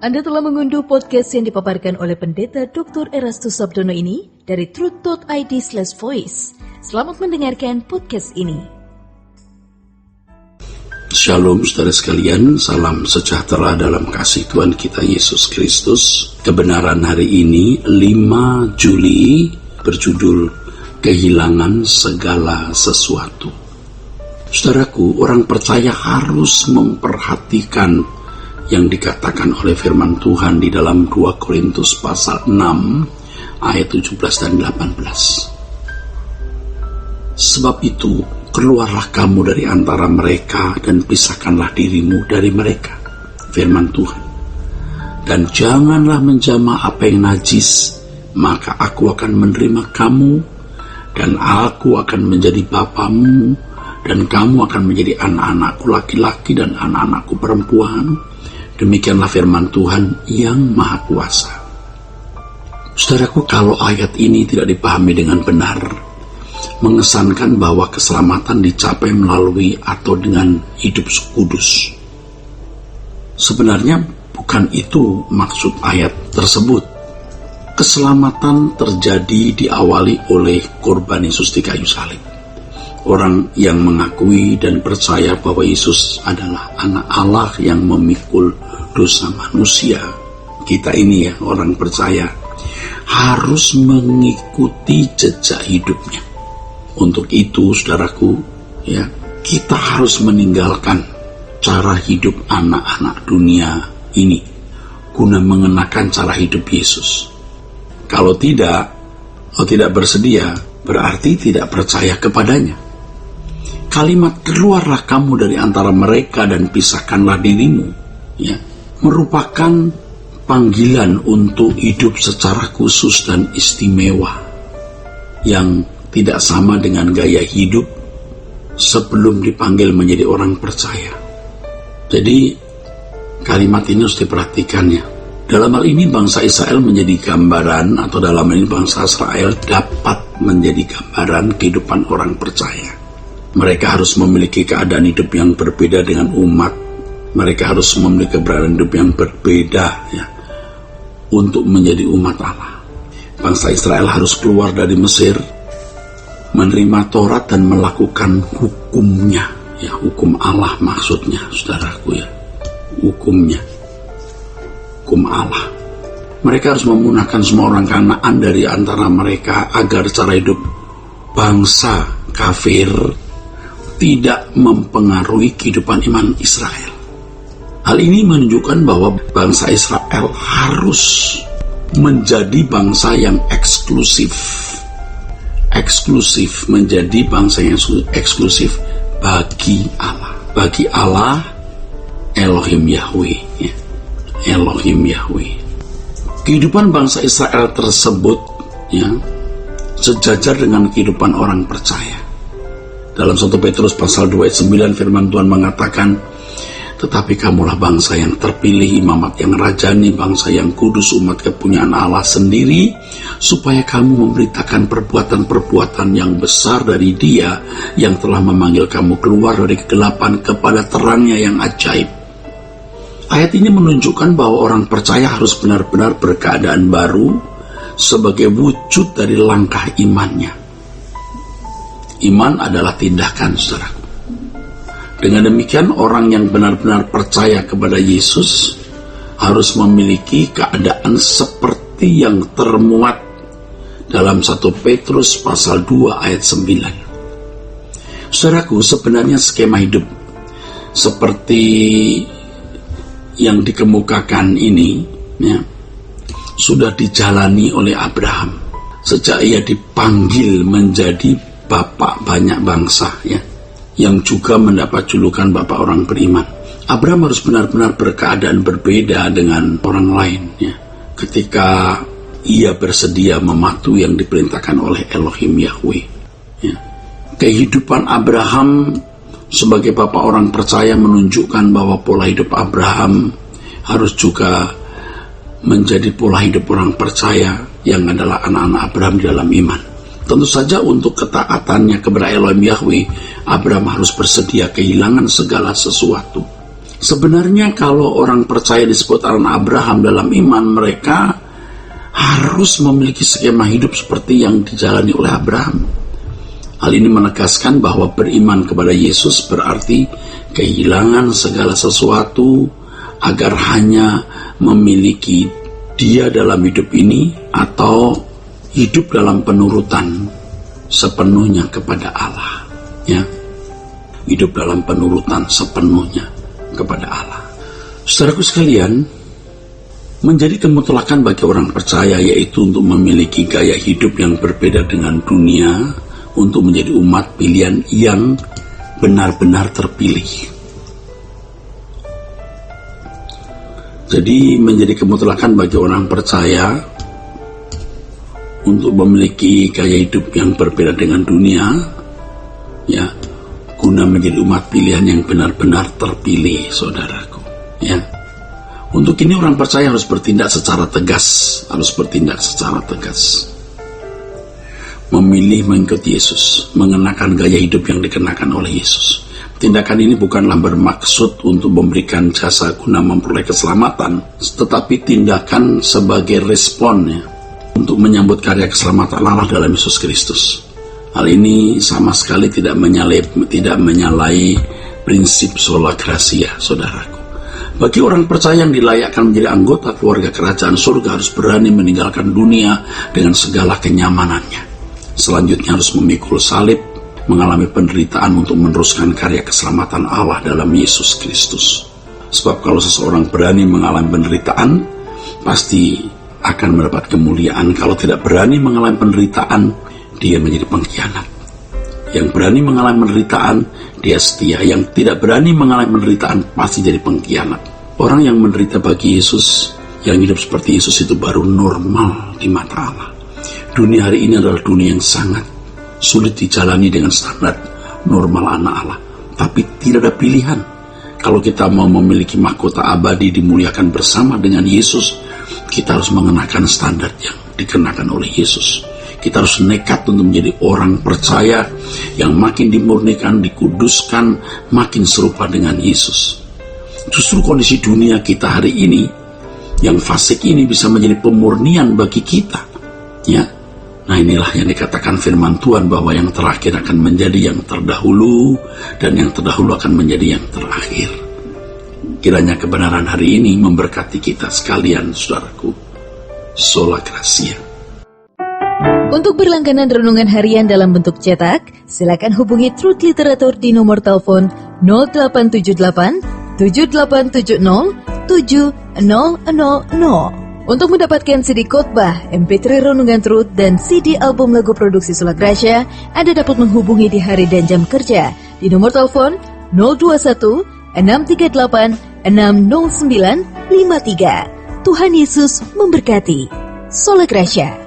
Anda telah mengunduh podcast yang dipaparkan oleh Pendeta Dr. Erastus Sabdono ini dari truth.id/voice. Selamat mendengarkan podcast ini. Shalom saudara sekalian, salam sejahtera dalam kasih Tuhan kita Yesus Kristus. Kebenaran hari ini 5 Juli berjudul Kehilangan Segala Sesuatu. Saudaraku, orang percaya harus memperhatikan yang dikatakan oleh firman Tuhan di dalam 2 Korintus pasal 6 ayat 17 dan 18. Sebab itu, keluarlah kamu dari antara mereka dan pisahkanlah dirimu dari mereka, firman Tuhan. Dan janganlah menjamah apa yang najis, maka aku akan menerima kamu, dan aku akan menjadi bapamu, dan kamu akan menjadi anak-anakku laki-laki dan anak-anakku perempuan. Demikianlah firman Tuhan yang Maha Kuasa. Saudaraku, kalau ayat ini tidak dipahami dengan benar, mengesankan bahwa keselamatan dicapai melalui atau dengan hidup kudus. Sebenarnya bukan itu maksud ayat tersebut. Keselamatan terjadi diawali oleh korban Yesus di kayu salib. Orang yang mengakui dan percaya bahwa Yesus adalah anak Allah yang memikul dosa manusia. Kita ini ya, orang percaya, harus mengikuti jejak hidupnya. Untuk itu, saudaraku, ya, kita harus meninggalkan cara hidup anak-anak dunia ini guna mengenakan cara hidup Yesus. Kalau tidak bersedia, berarti tidak percaya kepadanya. Kalimat keluarlah kamu dari antara mereka dan pisahkanlah dirimu, ya, merupakan panggilan untuk hidup secara khusus dan istimewa yang tidak sama dengan gaya hidup sebelum dipanggil menjadi orang percaya. Jadi kalimat ini harus diperhatikan ya. Dalam hal ini bangsa Israel menjadi gambaran, atau dalam hal ini bangsa Israel dapat menjadi gambaran kehidupan orang percaya. Mereka harus memiliki keadaan hidup yang berbeda dengan umat. Mereka harus memiliki keberadaan hidup yang berbeda ya, untuk menjadi umat Allah. Bangsa Israel harus keluar dari Mesir, menerima Taurat dan melakukan hukumnya, ya, hukum Allah maksudnya, saudaraku ya, hukum Allah. Mereka harus memunahkan semua orang Kanaan dari antara mereka agar cara hidup bangsa kafir tidak mempengaruhi kehidupan iman Israel. Hal ini menunjukkan bahwa bangsa Israel harus menjadi bangsa yang eksklusif, menjadi bangsa yang eksklusif bagi Allah. Bagi Allah, Elohim Yahweh, ya. Elohim Yahweh. Kehidupan bangsa Israel tersebut ya, sejajar dengan kehidupan orang percaya. Dalam 1 Petrus pasal 2 ayat 9 firman Tuhan mengatakan, tetapi kamulah bangsa yang terpilih, imamat yang rajani, bangsa yang kudus, umat kepunyaan Allah sendiri, supaya kamu memberitakan perbuatan-perbuatan yang besar dari Dia yang telah memanggil kamu keluar dari kegelapan kepada terangnya yang ajaib. Ayat ini menunjukkan bahwa orang percaya harus benar-benar berkeadaan baru sebagai wujud dari langkah imannya. Iman adalah tindakan, saudaraku. Dengan demikian, orang yang benar-benar percaya kepada Yesus harus memiliki keadaan seperti yang termuat dalam 1 Petrus pasal 2 ayat 9. Saudaraku, sebenarnya skema hidup seperti yang dikemukakan ini ya, sudah dijalani oleh Abraham sejak ia dipanggil menjadi bapak banyak bangsa ya, yang juga mendapat julukan bapak orang beriman. Abraham harus benar-benar berkeadaan berbeda dengan orang lain ya, ketika ia bersedia mematuhi yang diperintahkan oleh Elohim Yahweh ya. Kehidupan Abraham sebagai bapak orang percaya menunjukkan bahwa pola hidup Abraham harus juga menjadi pola hidup orang percaya yang adalah anak-anak Abraham di dalam iman. Tentu saja untuk ketaatannya kepada Elohim Yahweh, Abraham harus bersedia kehilangan segala sesuatu. Sebenarnya kalau orang percaya disebut anak Abraham dalam iman, mereka harus memiliki skema hidup seperti yang dijalani oleh Abraham. Hal ini menegaskan bahwa beriman kepada Yesus berarti kehilangan segala sesuatu agar hanya memiliki Dia dalam hidup ini, atau hidup dalam penurutan sepenuhnya kepada Allah. Ya, hidup dalam penurutan sepenuhnya kepada Allah. Saudaraku sekalian, menjadi kemutlakan bagi orang percaya yaitu untuk memiliki gaya hidup yang berbeda dengan dunia, untuk menjadi umat pilihan yang benar-benar terpilih. Jadi menjadi kemutlakan bagi orang percaya untuk memiliki gaya hidup yang berbeda dengan dunia, ya, guna menjadi umat pilihan yang benar-benar terpilih, saudaraku. Ya, untuk ini orang percaya harus bertindak secara tegas, memilih mengikuti Yesus, mengenakan gaya hidup yang dikenakan oleh Yesus. Tindakan ini bukanlah bermaksud untuk memberikan jasa guna memperoleh keselamatan, tetapi tindakan sebagai respon, ya, untuk menyambut karya keselamatan Allah dalam Yesus Kristus. Hal ini sama sekali tidak menyalahi prinsip sola gratia, saudaraku. Bagi orang percaya yang dilayakkan menjadi anggota keluarga kerajaan surga harus berani meninggalkan dunia dengan segala kenyamanannya. Selanjutnya harus memikul salib, mengalami penderitaan untuk meneruskan karya keselamatan Allah dalam Yesus Kristus. Sebab kalau seseorang berani mengalami penderitaan, pasti akan mendapat kemuliaan. Kalau tidak berani mengalami penderitaan, dia menjadi pengkhianat. Yang berani mengalami penderitaan, dia setia. Yang tidak berani mengalami penderitaan, pasti jadi pengkhianat. Orang yang menderita bagi Yesus, yang hidup seperti Yesus, itu baru normal di mata Allah. Dunia hari ini adalah dunia yang sangat sulit dijalani dengan standar normal anak Allah. Tapi tidak ada pilihan. Kalau kita mau memiliki mahkota abadi dimuliakan bersama dengan Yesus, kita harus mengenakan standar yang dikenakan oleh Yesus. Kita harus nekat untuk menjadi orang percaya yang makin dimurnikan, dikuduskan, makin serupa dengan Yesus. Justru kondisi dunia kita hari ini, yang fasik ini, bisa menjadi pemurnian bagi kita. Ya, nah inilah yang dikatakan firman Tuhan, bahwa yang terakhir akan menjadi yang terdahulu, dan yang terdahulu akan menjadi yang terakhir. Kiranya kebenaran hari ini memberkati kita sekalian, saudaraku. Sola Gratia. Untuk berlangganan renungan harian dalam bentuk cetak, silakan hubungi Truth Literatur di nomor telepon 0878 7870 7000. Untuk mendapatkan CD khotbah, MP3 renungan Truth, dan CD album lagu produksi Sola Gratia, Anda dapat menghubungi di hari dan jam kerja di nomor telepon 021 638 60953. Tuhan Yesus memberkati. Sola Gratia.